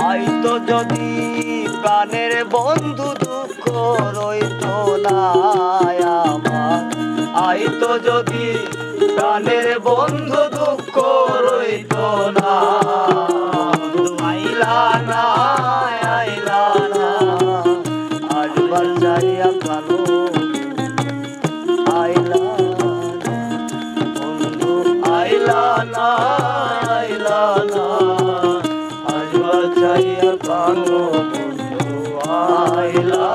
আইতো যদি প্রাণের বন্ধু দুঃখ রইতো না আমার, আইতো যদি প্রাণের বন্ধু দুঃখ রইতো না। আইলা না আইলা না আসবার চাইয়া কালো, আইলা না বন্ধু আইলা না আইলা না আসবার চাইয়া কালো বন্ধু আইলা।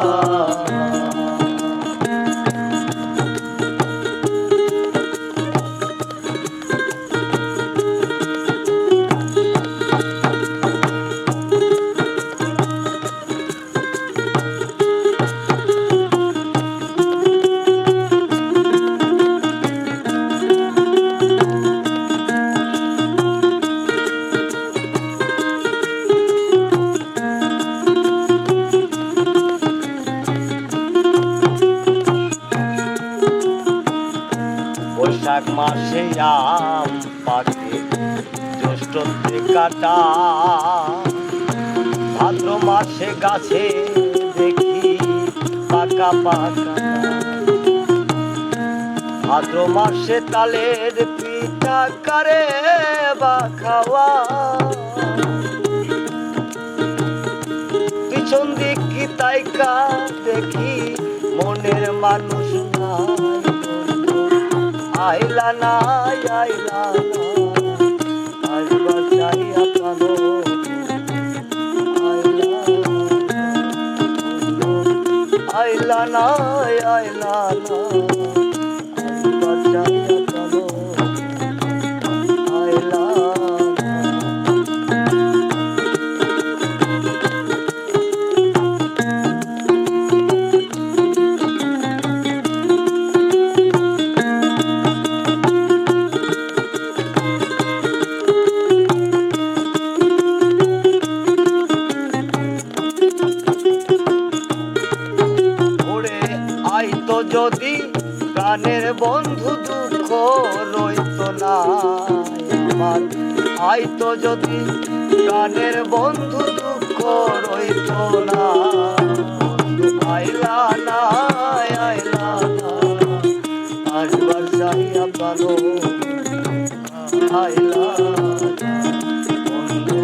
বৈশাখ মাসে আম পাকে জ্যৈষ্ঠতে কাটা, ভাদ্র মাসে গাছে দেখি পাকা পাকা, ভাদ্র মাসে তালের পিঠা করে বা খাওয়া, পিছন দিকে তাইকা দেখি মনের মানুষ নাই, আইলা না আইলা না আসবার চাইয়া কালো, আইলা না আইলা না আসবার চাইয়া কালো, আইলা আইতো যদি প্রাণের বন্ধু দুঃখ রইতো না আমার, আইতো যদি প্রাণের বন্ধু দুঃখ রইতো না। আইলা না আইলা না আসবার চাইয়া কালো, আইলা না বন্ধু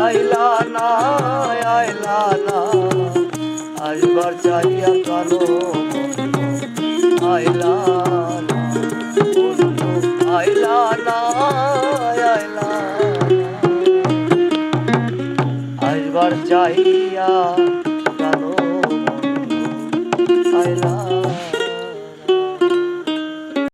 আইলা না আইলা না আসবার চাইয়া কালো, আইলা না বন্ধু আইলা না আইলা আসবার চাইয়া কালো, আইলা।